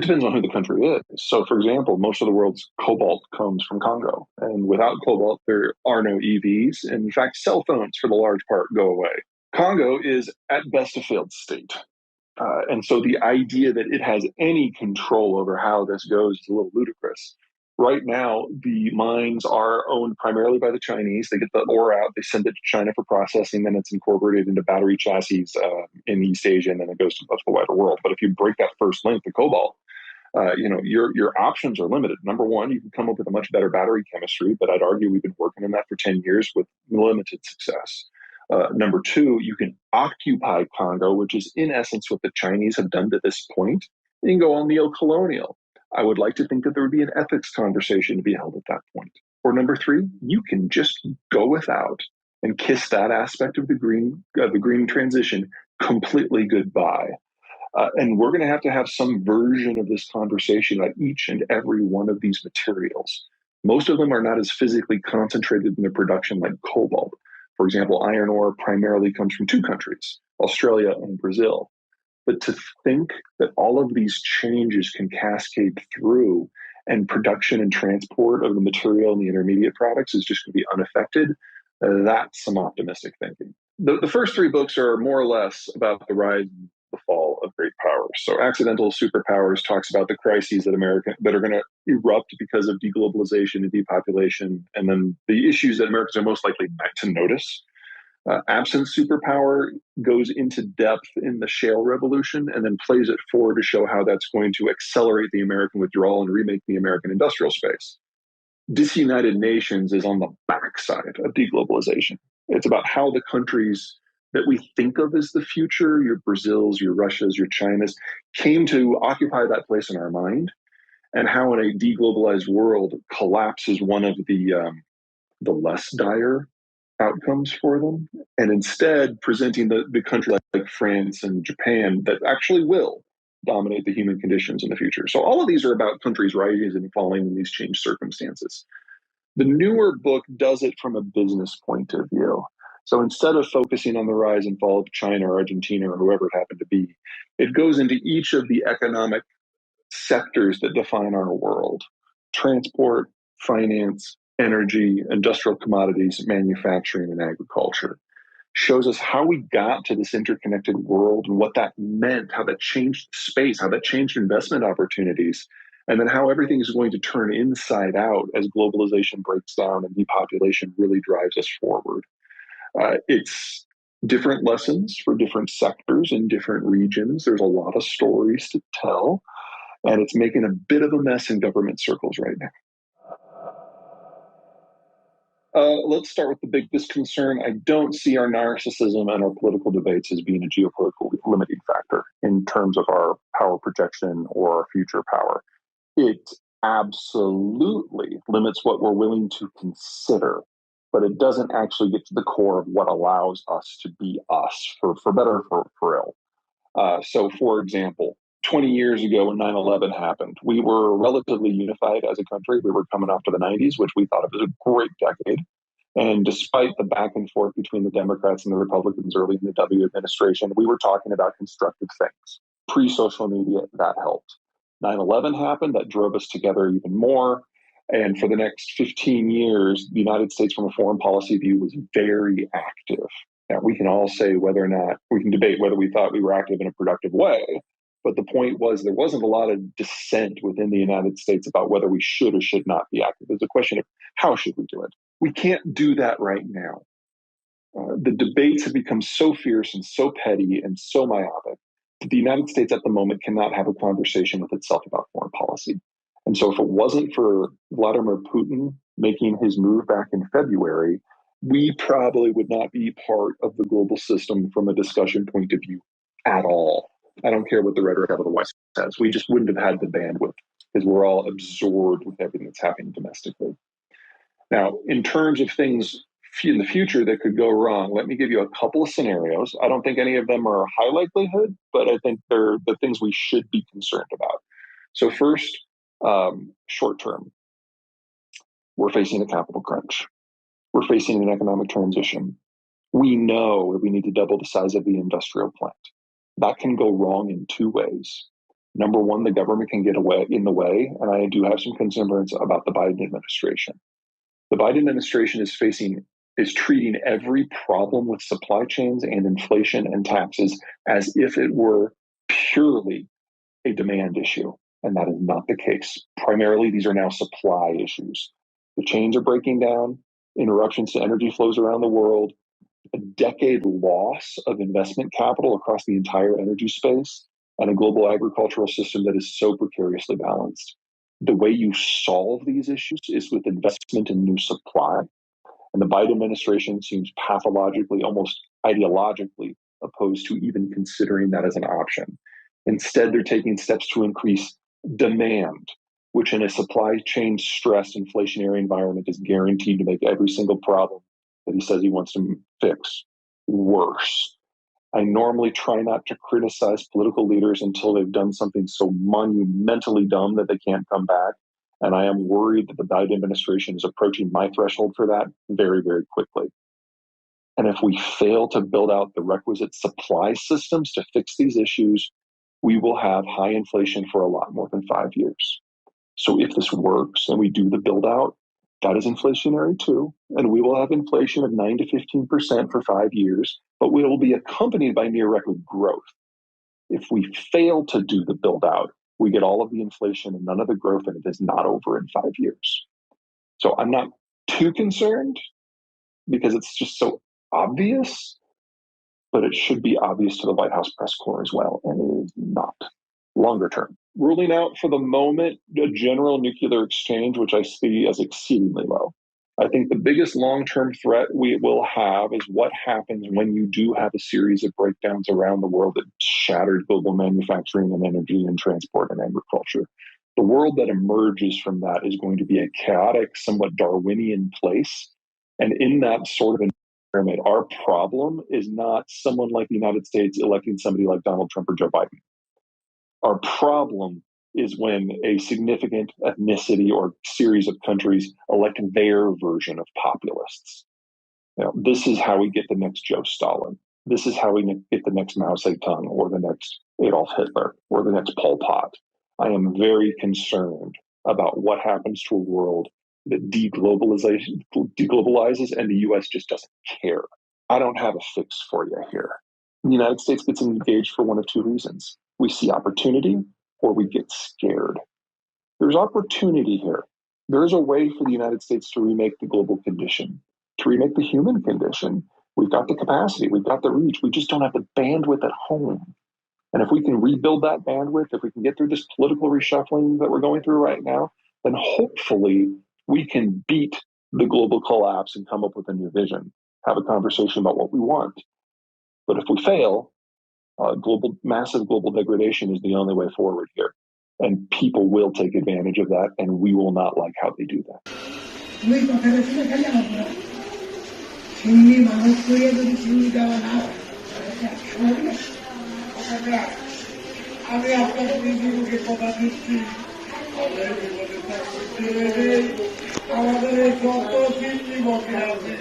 It depends on who the country is. So, for example, most of the world's cobalt comes from Congo. And without cobalt, there are no EVs. And in fact, cell phones, for the large part, go away. Congo is at best a failed state. And so the idea that it has any control over how this goes is a little ludicrous. Right now, the mines are owned primarily by the Chinese. They get the ore out, they send it to China for processing, then it's incorporated into battery chassis in East Asia, and then it goes to the wider world. But if you break that first link, the cobalt, your options are limited. Number one, you can come up with a much better battery chemistry, but I'd argue we've been working on that for 10 years with limited success. Number two, you can occupy Congo, which is in essence what the Chinese have done to this point. You can go all neo-colonial. I would like to think that there would be an ethics conversation to be held at that point. Or number three, you can just go without and kiss that aspect of the green transition completely goodbye. And we're going to have some version of this conversation about each and every one of these materials. Most of them are not as physically concentrated in their production like cobalt. For example, iron ore primarily comes from two countries, Australia and Brazil. But to think that all of these changes can cascade through and production and transport of the material and the intermediate products is just going to be unaffected, that's some optimistic thinking. The first three books are more or less about the rise and the fall of great powers. So Accidental Superpowers talks about the crises that are going to erupt because of deglobalization and depopulation, and then the issues that Americans are most likely not to notice. Absent Superpower goes into depth in the shale revolution and then plays it forward to show how that's going to accelerate the American withdrawal and remake the American industrial space. Disunited Nations is on the backside of deglobalization. It's about how the countries that we think of as the future, your Brazils, your Russias, your Chinas, came to occupy that place in our mind, and how in a deglobalized world, collapse is one of the less dire outcomes for them, and instead presenting the country like France and Japan that actually will dominate the human conditions in the future. So all of these are about countries rising and falling in these changed circumstances. The newer book does it from a business point of view. So instead of focusing on the rise and fall of China or Argentina or whoever it happened to be, it goes into each of the economic sectors that define our world: transport, finance, energy, industrial commodities, manufacturing, and agriculture. Shows us how we got to this interconnected world and what that meant, how that changed space, how that changed investment opportunities, and then how everything is going to turn inside out as globalization breaks down and depopulation really drives us forward. It's different lessons for different sectors in different regions. There's a lot of stories to tell, and it's making a bit of a mess in government circles right now. Let's start with the biggest concern. I don't see our narcissism and our political debates as being a geopolitical limiting factor in terms of our power projection or our future power. It absolutely limits what we're willing to consider, but it doesn't actually get to the core of what allows us to be us, for better or for ill. So, for example, 20 years ago when 9/11 happened, we were relatively unified as a country. We were coming off to the 90s, which we thought of as a great decade. And despite the back and forth between the Democrats and the Republicans early in the W administration, we were talking about constructive things. Pre-social media, that helped. 9/11 happened, that drove us together even more. And for the next 15 years, the United States from a foreign policy view was very active. Now, we can all say whether or not, we can debate whether we thought we were active in a productive way. But the point was there wasn't a lot of dissent within the United States about whether we should or should not be active. It's a question of how should we do it? We can't do that right now. The debates have become so fierce and so petty and so myopic that the United States at the moment cannot have a conversation with itself about foreign policy. And so if it wasn't for Vladimir Putin making his move back in February, we probably would not be part of the global system from a discussion point of view at all. I don't care what the rhetoric of the West says. We just wouldn't have had the bandwidth because we're all absorbed with everything that's happening domestically. Now, in terms of things in the future that could go wrong, let me give you a couple of scenarios. I don't think any of them are high likelihood, but I think they're the things we should be concerned about. So first, short term, we're facing a capital crunch. We're facing an economic transition. We know that we need to double the size of the industrial plant. That can go wrong in two ways. Number one, the government can get in the way, and I do have some concerns about the Biden administration. The Biden administration is treating every problem with supply chains and inflation and taxes as if it were purely a demand issue, and that is not the case. Primarily, these are now supply issues. The chains are breaking down, interruptions to energy flows around the world, a decade loss of investment capital across the entire energy space, and a global agricultural system that is so precariously balanced. The way you solve these issues is with investment in new supply. And the Biden administration seems pathologically, almost ideologically opposed to even considering that as an option. Instead, they're taking steps to increase demand, which in a supply chain stressed inflationary environment is guaranteed to make every single problem that he says he wants to fix worse. I normally try not to criticize political leaders until they've done something so monumentally dumb that they can't come back. And I am worried that the Biden administration is approaching my threshold for that very, very quickly. And if we fail to build out the requisite supply systems to fix these issues, we will have high inflation for a lot more than 5 years. So if this works and we do the build out, that is inflationary too. And we will have inflation of 9 to 15% for 5 years, but we will be accompanied by near record growth. If we fail to do the build out, we get all of the inflation and none of the growth, and it is not over in 5 years. So I'm not too concerned because it's just so obvious, but it should be obvious to the White House press corps as well, and it is not. Longer term, ruling out for the moment a general nuclear exchange, which I see as exceedingly low. I think the biggest long-term threat we will have is what happens when you do have a series of breakdowns around the world that shattered global manufacturing and energy and transport and agriculture. The world that emerges from that is going to be a chaotic, somewhat Darwinian place. And in that sort of environment, our problem is not someone like the United States electing somebody like Donald Trump or Joe Biden. Our problem is when a significant ethnicity or series of countries elect their version of populists. This is how we get the next Joe Stalin. This is how we get the next Mao Zedong or the next Adolf Hitler or the next Pol Pot. I am very concerned about what happens to a world that deglobalizes and the U.S. just doesn't care. I don't have a fix for you here. The United States gets engaged for one of two reasons. We see opportunity or we get scared. There's opportunity here. There's a way for the United States to remake the global condition, to remake the human condition. We've got the capacity, we've got the reach, we just don't have the bandwidth at home. And if we can rebuild that bandwidth, if we can get through this political reshuffling that we're going through right now, then hopefully we can beat the global collapse and come up with a new vision, have a conversation about what we want. But if we fail, massive global degradation is the only way forward here. And people will take advantage of that, and we will not like how they do that. আমাদের যত চিন্তি বকে আছে